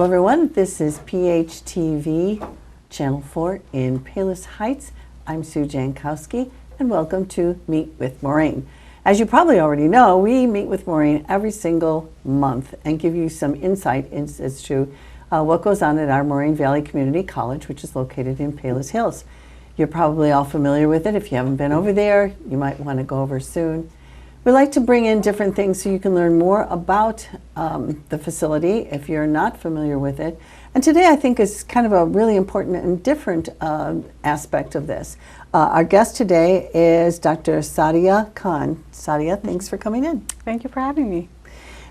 everyone. This is PHTV Channel 4 in Palos Heights. I'm Sue Jankowski, and welcome to Meet with Moraine. As you probably already know, we meet with Moraine every single month and give you some insight as to what goes on at our Moraine Valley Community College, which is located in Palos Hills. You're probably all familiar with it. If you haven't been over there, you might want to go over soon. We like to bring in different things so you can learn more about the facility if you're not familiar with it. And today I think is kind of a really important and different aspect of this. Our guest today is Dr. Sadia Khan. Sadia, thanks for coming in. Thank you for having me.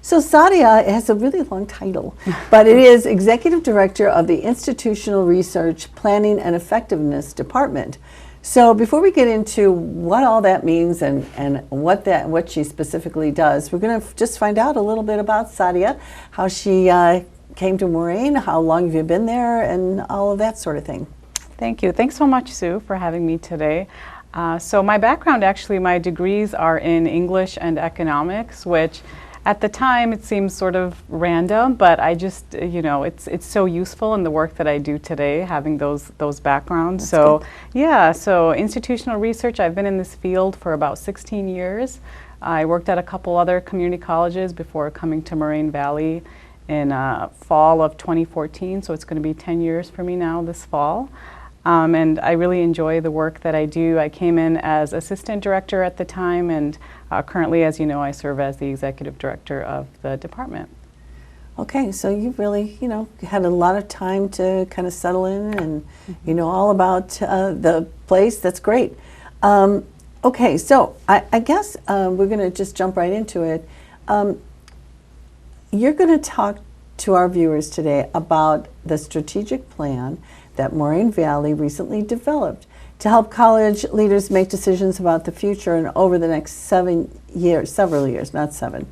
So Sadia has a really long title, but it is Executive Director of the Institutional Research Planning and Effectiveness Department. So before we get into what all that means and what she specifically does, we're going to just find out a little bit about Sadia, how she came to Moraine, how long have you been there, and all of that sort of thing. Thank you. Thanks so much, Sue, for having me today. So my background, actually, my degrees are in English and economics, which at the time it seems sort of random, but I just, it's so useful in the work that I do today, having those backgrounds. That's good. Yeah, so institutional research, I've been in this field for about 16 years. I worked at a couple other community colleges before coming to Moraine Valley in fall of 2014, so it's going to be 10 years for me now this fall. And I really enjoy the work that I do. I came in as assistant director at the time, and currently, as you know, I serve as the executive director of the department. Okay, so you've really, had a lot of time to kind of settle in and you know all about the place. That's great. Okay, so I guess we're going to just jump right into it. You're going to talk to our viewers today about the strategic plan that Moraine Valley recently developed to help college leaders make decisions about the future and over the next several years, not 7.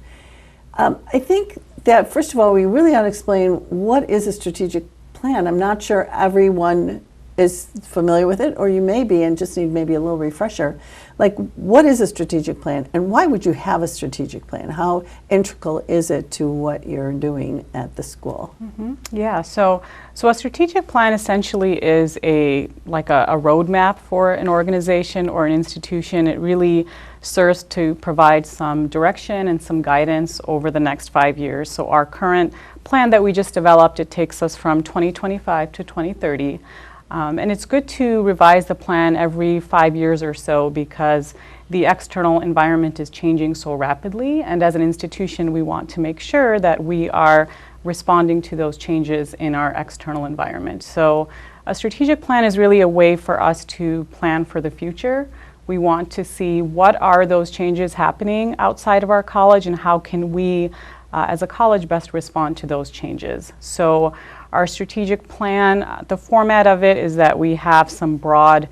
I think that, first of all, we really ought to explain what is a strategic plan. I'm not sure everyone is familiar with it, or you may be and just need maybe a little refresher. Like, what is a strategic plan, and why would you have a strategic plan? How integral is it to what you're doing at the school? Mm-hmm. Yeah, so a strategic plan essentially is a roadmap for an organization or an institution. It really serves to provide some direction and some guidance over the next 5 years. So our current plan that we just developed, it takes us from 2025 to 2030. And it's good to revise the plan every 5 years or so because the external environment is changing so rapidly, and as an institution we want to make sure that we are responding to those changes in our external environment. So a strategic plan is really a way for us to plan for the future. We want to see what are those changes happening outside of our college and how can we as a college best respond to those changes. So our strategic plan, the format of it is that we have some broad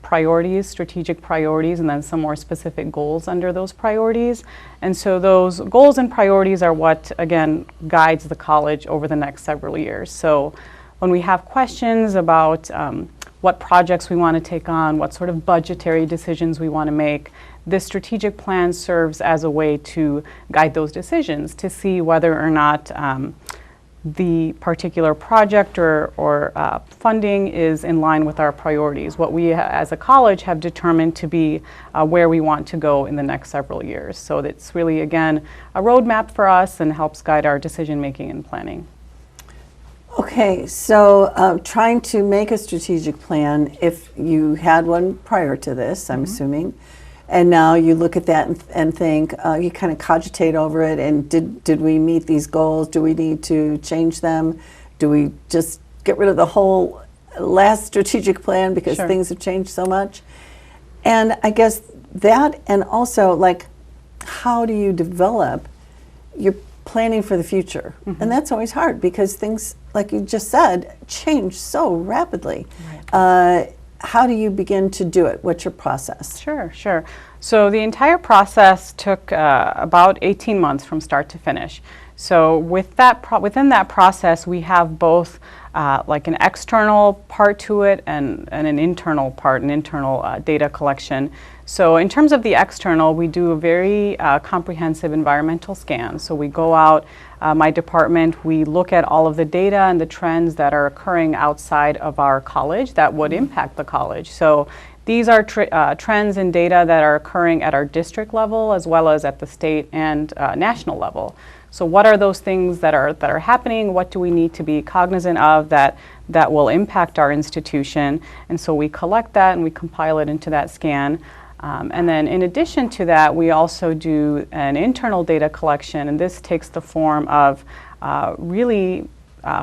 priorities, strategic priorities, and then some more specific goals under those priorities. And so those goals and priorities are what, again, guides the college over the next several years. So when we have questions about what projects we want to take on, what sort of budgetary decisions we want to make, this strategic plan serves as a way to guide those decisions to see whether or not the particular project or funding is in line with our priorities, what we as a college have determined to be where we want to go in the next several years. So it's really, again, a roadmap for us and helps guide our decision making and planning. Okay, so trying to make a strategic plan, if you had one prior to this, I'm assuming, and now you look at that and think, you kind of cogitate over it, and did we meet these goals? Do we need to change them? Do we just get rid of the whole last strategic plan because Sure. things have changed so much? And I guess that, and also, like, how do you develop your planning for the future? And that's always hard because things, like you just said, change so rapidly. Right. How do you begin to do it? What's your process? Sure. So the entire process took about 18 months from start to finish. So with that within that process, we have both like an external part to it and an internal part, an internal data collection. So in terms of the external, we do a very comprehensive environmental scan. So we go out, my department, we look at all of the data and the trends that are occurring outside of our college that would impact the college. So these are trends and data that are occurring at our district level as well as at the state and national level. So what are those things that are happening? What do we need to be cognizant of that will impact our institution? And so we collect that and we compile it into that scan. And then in addition to that, we also do an internal data collection, and this takes the form of really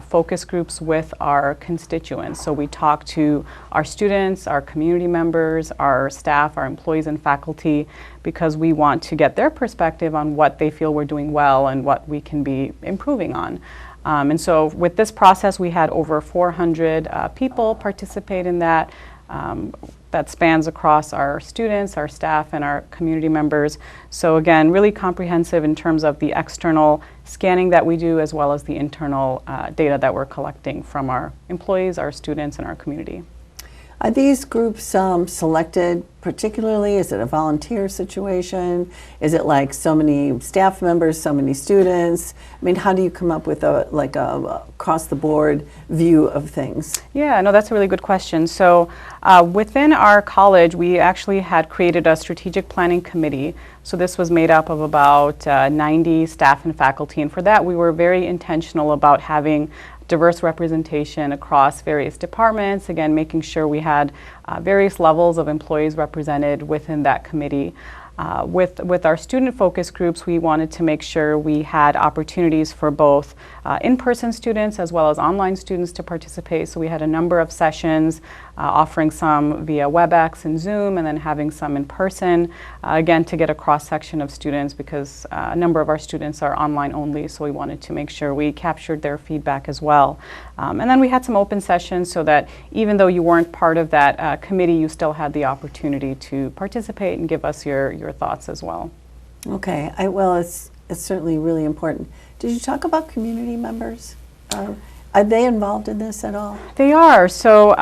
focus groups with our constituents. So we talk to our students, our community members, our staff, our employees and faculty, because we want to get their perspective on what they feel we're doing well and what we can be improving on. And so with this process, we had over 400 people participate in that. That spans across our students, our staff, and our community members. So again, really comprehensive in terms of the external scanning that we do, as well as the internal data that we're collecting from our employees, our students, and our community. Are these groups selected particularly? Is it a volunteer situation? Is it like so many staff members, so many students? I mean, how do you come up with a across-the-board view of things? Yeah, no, that's a really good question. So within our college, we actually had created a strategic planning committee. So this was made up of about 90 staff and faculty. And for that, we were very intentional about having diverse representation across various departments, again, making sure we had various levels of employees represented within that committee. With our student focus groups, we wanted to make sure we had opportunities for both in-person students as well as online students to participate. So we had a number of sessions offering some via WebEx and Zoom, and then having some in person, again, to get a cross-section of students, because a number of our students are online only, so we wanted to make sure we captured their feedback as well. And then we had some open sessions so that even though you weren't part of that committee, you still had the opportunity to participate and give us your thoughts as well. Okay, well, it's certainly really important. Did you talk about community members? Are they involved in this at all? They are. So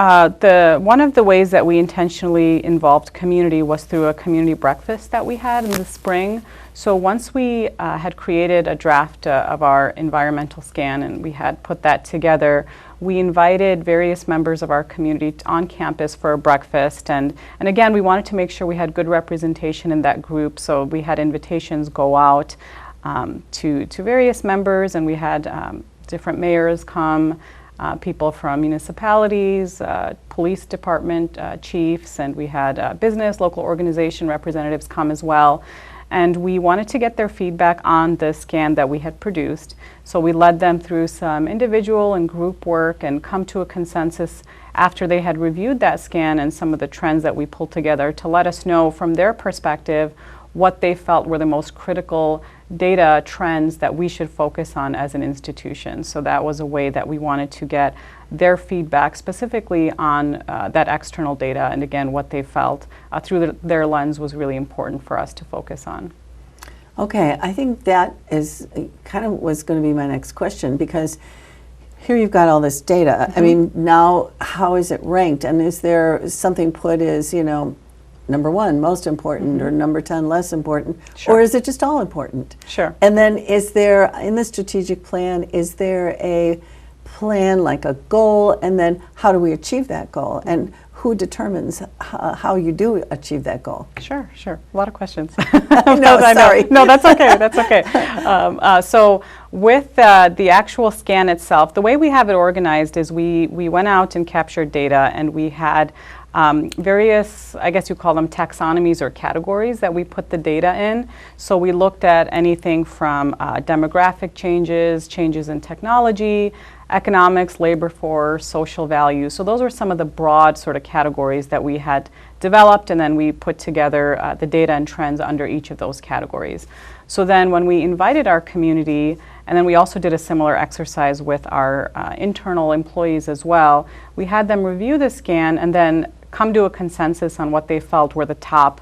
one of the ways that we intentionally involved community was through a community breakfast that we had in the spring. So once we had created a draft of our environmental scan and we had put that together, we invited various members of our community on campus for a breakfast. And again, we wanted to make sure we had good representation in that group. So we had invitations go out to various members, and we had different mayors come, people from municipalities, police department chiefs, and we had business, local organization representatives come as well. And we wanted to get their feedback on the scan that we had produced. So we led them through some individual and group work and come to a consensus after they had reviewed that scan and some of the trends that we pulled together to let us know from their perspective what they felt were the most critical data trends that we should focus on as an institution. So that was a way that we wanted to get their feedback specifically on that external data, and again, what they felt through their lens was really important for us to focus on. Okay, I think that is kind of was going to be my next question, because here you've got all this data. Mm-hmm. I mean, now how is it ranked? And is there something put as, number 1 most important, mm-hmm. or number 10 less important, sure. Or is it just all important? Sure. And then is there, in the strategic plan, is there a plan, like a goal, and then how do we achieve that goal? And who determines how you do achieve that goal? Sure. A lot of questions. No, sorry. No, that's okay. That's okay. So with the actual scan itself, the way we have it organized is we went out and captured data, and we had various, I guess you call them taxonomies or categories that we put the data in. So we looked at anything from demographic changes in technology, economics, labor force, social values. So those were some of the broad sort of categories that we had developed, and then we put together the data and trends under each of those categories. So then when we invited our community, and then we also did a similar exercise with our internal employees as well, we had them review the scan and then come to a consensus on what they felt were the top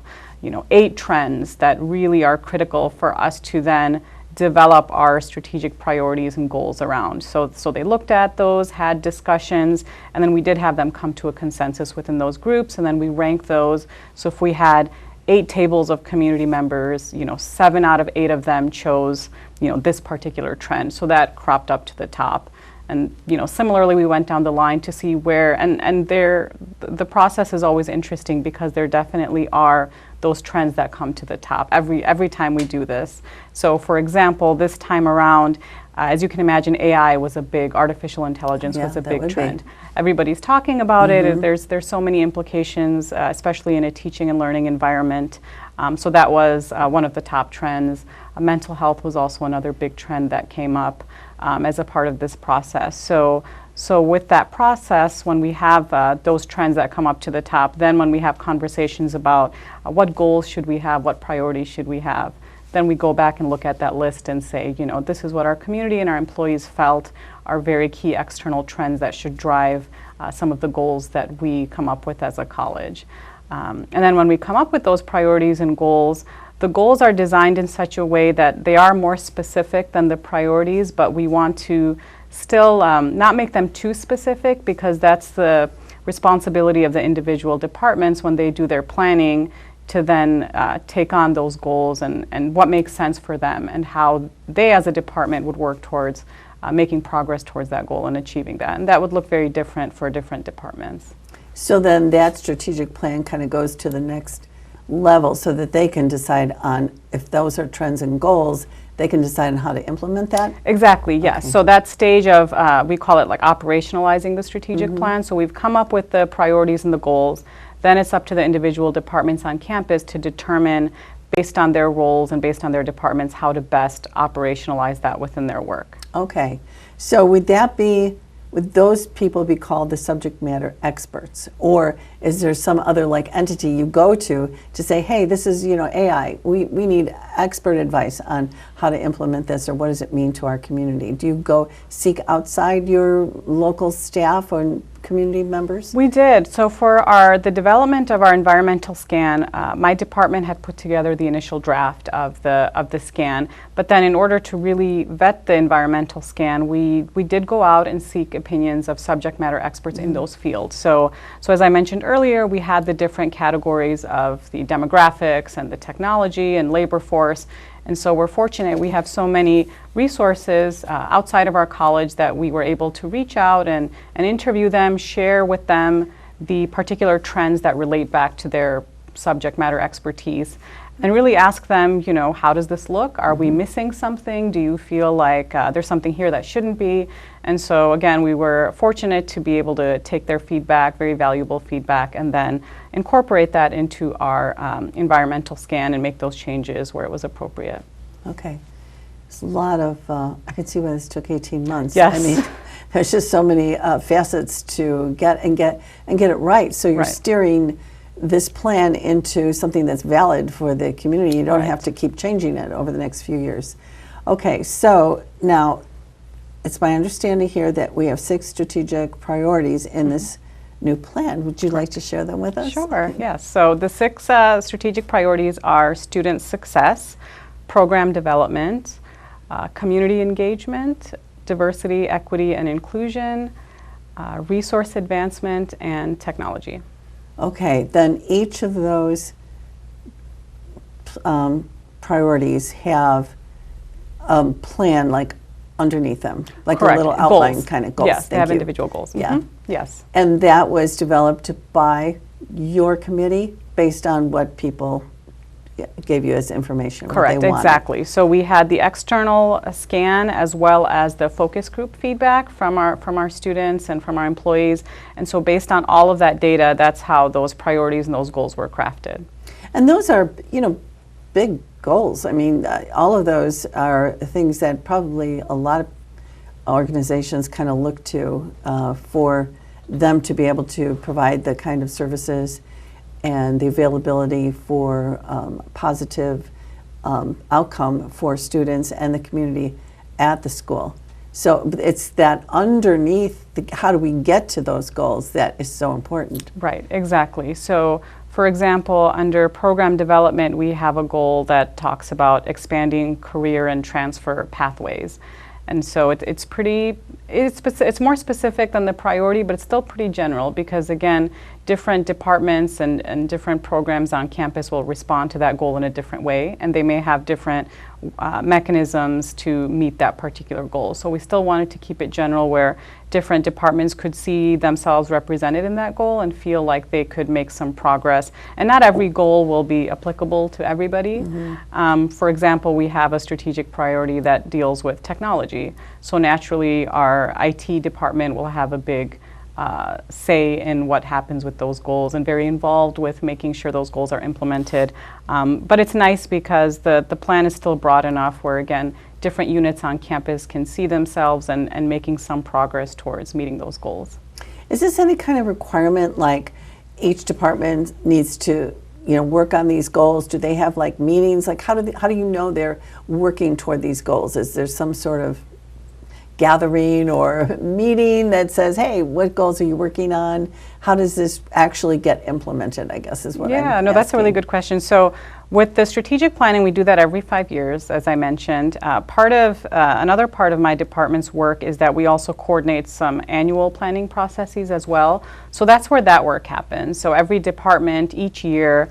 8 trends that really are critical for us to then develop our strategic priorities and goals around. So they looked at those, had discussions, and then we did have them come to a consensus within those groups, and then we ranked those. So if we had 8 tables of community members, 7 out of 8 of them chose, this particular trend. So that cropped up to the top. And similarly, we went down the line to see where, and the process is always interesting because there definitely are those trends that come to the top every time we do this. So for example, this time around, as you can imagine, AI was a big, artificial intelligence was a big trend. Everybody's talking about it. There's so many implications, especially in a teaching and learning environment. So that was one of the top trends. Mental health was also another big trend that came up as a part of this process. So with that process, when we have those trends that come up to the top, then when we have conversations about what goals should we have, what priorities should we have, then we go back and look at that list and say, this is what our community and our employees felt are very key external trends that should drive some of the goals that we come up with as a college. And then when we come up with those priorities and goals, the goals are designed in such a way that they are more specific than the priorities, but we want to still not make them too specific, because that's the responsibility of the individual departments when they do their planning to then take on those goals and what makes sense for them and how they as a department would work towards making progress towards that goal and achieving that. And that would look very different for different departments. So then that strategic plan kind of goes to the next level so that they can decide on, if those are trends and goals, they can decide on how to implement that? Exactly, yes. Okay. So that stage of, we call it like operationalizing the strategic plan. So we've come up with the priorities and the goals. Then it's up to the individual departments on campus to determine, based on their roles and based on their departments, how to best operationalize that within their work. Okay. So would those people be called the subject matter experts? Or is there some other entity you go to say, hey, this is AI, we need expert advice on how to implement this, or what does it mean to our community? Do you go seek outside your local staff or community members? We did. So for the development of our environmental scan, my department had put together the initial draft of the scan, but then in order to really vet the environmental scan, we did go out and seek opinions of subject matter experts in those fields. So as I mentioned earlier, we had the different categories of the demographics and the technology and labor force. And so we're fortunate we have so many resources outside of our college that we were able to reach out and interview them, share with them the particular trends that relate back to their subject matter expertise, and really ask them, how does this look? Are we missing something? Do you feel like there's something here that shouldn't be? And so again, we were fortunate to be able to take their feedback, very valuable feedback, and then incorporate that into our environmental scan and make those changes where it was appropriate. Okay. It's a lot of, I can see why this took 18 months. Yes. I mean, there's just so many facets to get it right. So you're steering this plan into something that's valid for the community. You don't have to keep changing it over the next few years. Okay, so now it's my understanding here that we have 6 strategic priorities in this new plan. Would you like to share them with us? Sure, yes. So the 6 strategic priorities are student success, program development, community engagement, diversity, equity, and inclusion, resource advancement, and technology. Okay, then each of those priorities have a plan underneath them, like Correct. A little outline goals. kind of goals. Yes, they have individual goals. Yeah. Yes. And that was developed by your committee based on what people gave you as information. Correct, exactly. So we had the external scan as well as the focus group feedback from our students and from our employees. And so based on all of that data, that's how those priorities and those goals were crafted. And those are, big goals. I mean, all of those are things that probably a lot of organizations kind of look to for them to be able to provide the kind of services and the availability for positive outcome for students and the community at the school. So it's that underneath, how do we get to those goals that is so important. Right, exactly. So for example, under program development, we have a goal that talks about expanding career and transfer pathways. And so it's more specific than the priority, but it's still pretty general because, again, different departments and different programs on campus will respond to that goal in a different way, and they may have different mechanisms to meet that particular goal. So we still wanted to keep it general, where different departments could see themselves represented in that goal and feel like they could make some progress. And not every goal will be applicable to everybody. For example, we have a strategic priority that deals with technology. So naturally, our IT department will have a big say in what happens with those goals, and very involved with making sure those goals are implemented. But it's nice because the plan is still broad enough where, again, different units on campus can see themselves and making some progress towards meeting those goals. Is this any kind of requirement, like each department needs to work on these goals? Do they have like meetings? Like how do you know they're working toward these goals? Is there some sort of gathering or meeting that says, hey, what goals are you working on? How does this actually get implemented, I guess is what I'm asking. That's a really good question. So with the strategic planning, we do that every 5 years, as I mentioned. Another part of my department's work is that we also coordinate some annual planning processes as well. So that's where that work happens. So every department each year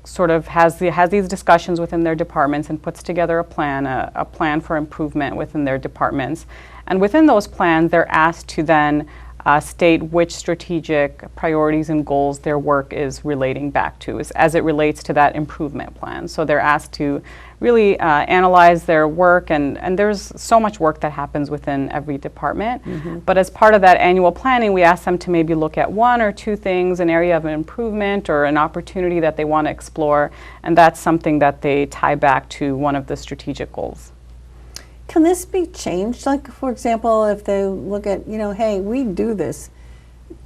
sort of has these discussions within their departments and puts together a plan for improvement within their departments. And within those plans, they're asked to then state which strategic priorities and goals their work is relating back to, as it relates to that improvement plan. So they're asked to really analyze their work, and there's so much work that happens within every department. But as part of that annual planning, we ask them to maybe look at one or two things, an area of improvement or an opportunity that they want to explore, and that's something that they tie back to one of the strategic goals. Can this be changed? Like, for example, if they look at, hey, we do this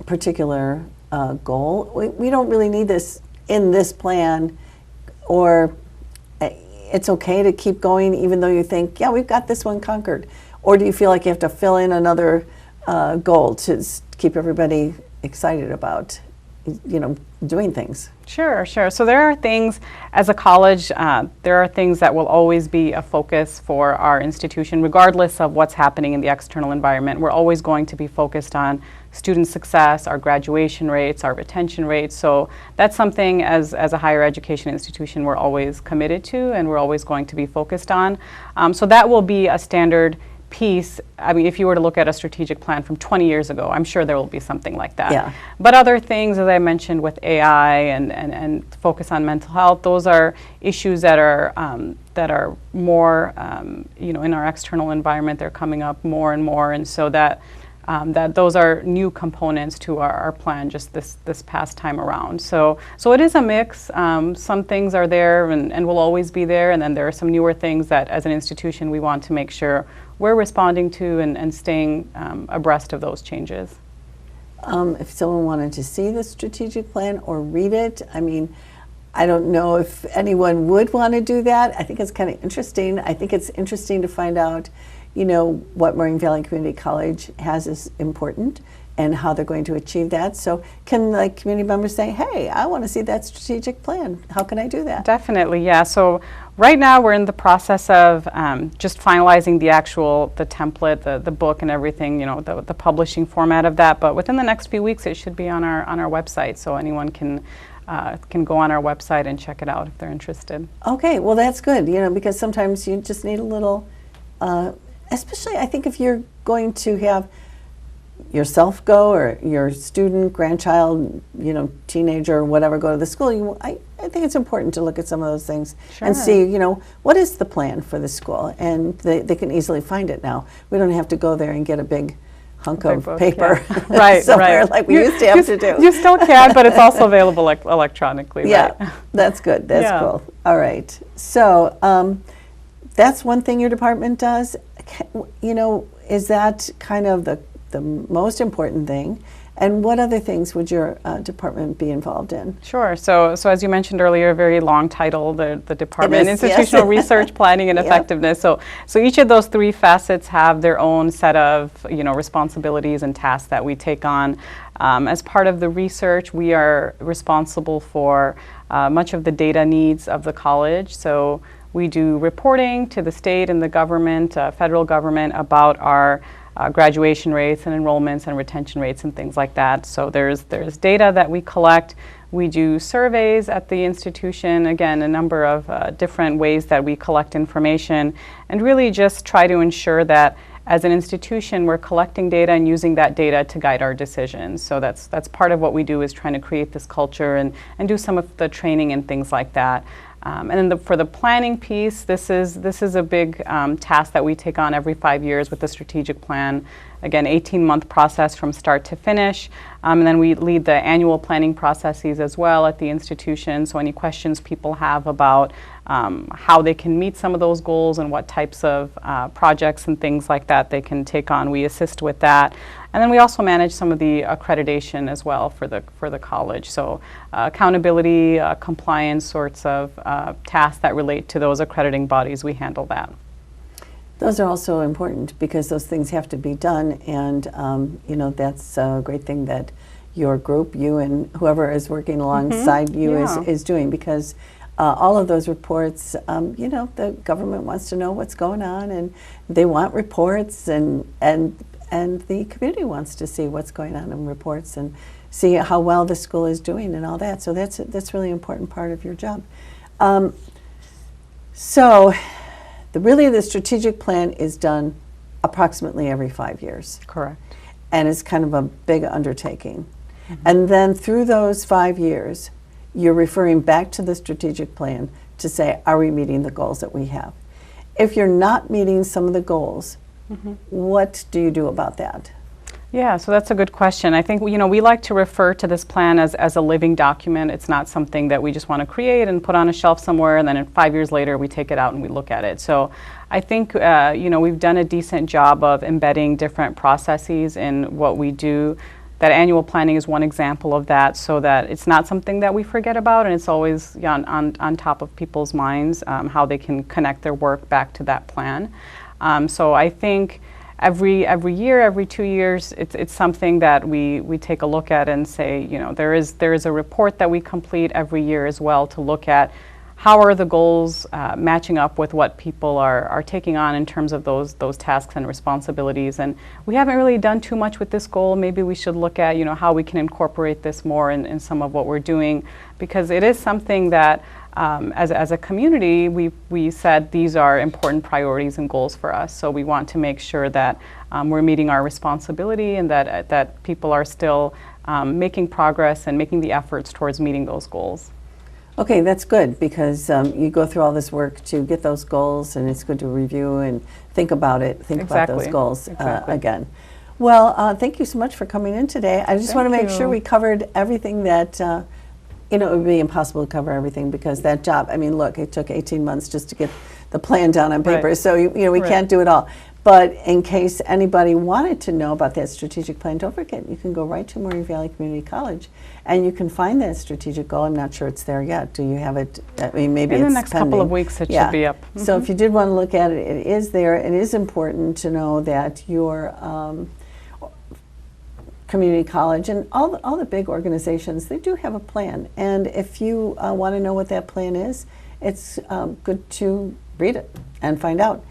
particular goal. We don't really need this in this plan, or it's okay to keep going even though you think, yeah, we've got this one conquered. Or do you feel like you have to fill in another goal to keep everybody excited about, doing things? Sure. So there are things, as a college, there are things that will always be a focus for our institution, regardless of what's happening in the external environment. We're always going to be focused on student success, our graduation rates, our retention rates. So that's something as a higher education institution we're always committed to and we're always going to be focused on. So that will be a standard piece. I mean, if you were to look at a strategic plan from 20 years ago, I'm sure there will be something like that. Yeah. But other things, as I mentioned, with AI and focus on mental health, those are issues that are more, in our external environment. They're coming up more and more, and so that those are new components to our plan just this past time around. So it is a mix. Some things are there and will always be there, and then there are some newer things that as an institution we want to make sure we're responding to and staying abreast of those changes. If someone wanted to see the strategic plan or read it, I mean, I don't know if anyone would want to do that. I think it's kind of interesting. I think it's interesting to find out what Moraine Valley Community College has is important and how they're going to achieve that. So can community members say, hey, I want to see that strategic plan. How can I do that? Definitely, yeah. So right now we're in the process of just finalizing the template, the book and everything, the publishing format of that. But within the next few weeks it should be on our website, so anyone can go on our website and check it out if they're interested. Okay, well that's good, because sometimes you just need a little, especially I think if you're going to have yourself go or your student, grandchild, teenager or whatever go to the school, I think it's important to look at some of those things. Sure. And see, what is the plan for the school? And they can easily find it now. We don't have to go there and get a big hunk of paper somewhere like we used to have to do. You still can, but it's also available electronically. Yeah, right? That's good. That's cool. All right. So that's one thing your department does. Is that kind of the most important thing? And what other things would your department be involved in? Sure. So as you mentioned earlier, a very long title, the department, is, Institutional Research, Planning, and Effectiveness. So each of those three facets have their own set of responsibilities and tasks that we take on. As part of the research, we are responsible for much of the data needs of the college. So we do reporting to the state and the government, federal government, about our graduation rates and enrollments and retention rates and things like that. So there's data that we collect. We do surveys at the institution, again, a number of different ways that we collect information, and really just try to ensure that as an institution, we're collecting data and using that data to guide our decisions. So that's part of what we do, is trying to create this culture and do some of the training and things like that. And then for the planning piece, this is a big task that we take on every 5 years with the strategic plan. Again, 18-month process from start to finish. And then we lead the annual planning processes as well at the institution. So any questions people have about how they can meet some of those goals and what types of projects and things like that they can take on, we assist with that. And then we also manage some of the accreditation as well for the college. So accountability, compliance sorts of tasks that relate to those accrediting bodies, we handle that. Those are also important because those things have to be done, and that's a great thing that your group, you and whoever is working alongside you is doing, because all of those reports, the government wants to know what's going on, and they want reports, and the community wants to see what's going on in reports and see how well the school is doing and all that. So that's really important part of your job. The strategic plan is done approximately every 5 years. Correct. And it's kind of a big undertaking. And then through those 5 years, you're referring back to the strategic plan to say, are we meeting the goals that we have? If you're not meeting some of the goals, what do you do about that? Yeah, so that's a good question. I think we like to refer to this plan as a living document. It's not something that we just want to create and put on a shelf somewhere, and then 5 years later we take it out and we look at it. So I think we've done a decent job of embedding different processes in what we do. That annual planning is one example of that, so that it's not something that we forget about, and it's always on top of people's minds, how they can connect their work back to that plan. So I think every year, every 2 years, it's something that we take a look at and say, there is a report that we complete every year as well to look at how are the goals matching up with what people are taking on in terms of those tasks and responsibilities. And we haven't really done too much with this goal. Maybe we should look at how we can incorporate this more in some of what we're doing, because it is something that as a community, we said these are important priorities and goals for us. So we want to make sure that we're meeting our responsibility, and that people are still making progress and making the efforts towards meeting those goals. Okay, that's good, because you go through all this work to get those goals, and it's good to review and think about those goals again. Well, thank you so much for coming in today. I just want to make sure we covered everything that it would be impossible to cover everything, because that job, look, it took 18 months just to get the plan down on paper. Right. So, we can't do it all. But in case anybody wanted to know about that strategic plan, don't forget, you can go right to Moraine Valley Community College, and you can find that strategic goal. I'm not sure it's there yet. Do you have it? Maybe in it's the next pending. couple of weeks it should be up. So if you did want to look at it, it is there. It is important to know that your community college and all the big organizations, they do have a plan. And if you want to know what that plan is, it's good to read it and find out.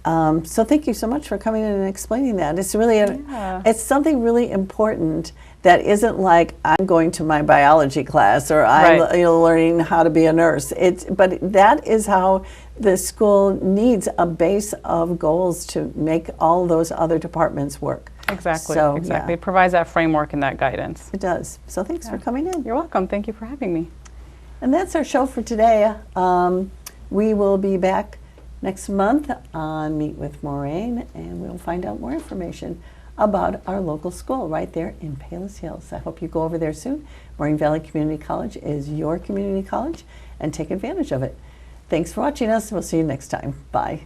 So thank you so much for coming in and explaining that. It's really it's something really important that isn't like I'm going to my biology class or I'm learning how to be a nurse. But that is how the school needs a base of goals to make all those other departments work. Exactly. Exactly. It provides that framework and that guidance. It does. So thanks for coming in. You're welcome. Thank you for having me. And that's our show for today. We will be back next month on Meet with Moraine, and we'll find out more information about our local school right there in Palos Hills. I hope you go over there soon. Moraine Valley Community College is your community college, and take advantage of it. Thanks for watching us. We'll see you next time. Bye.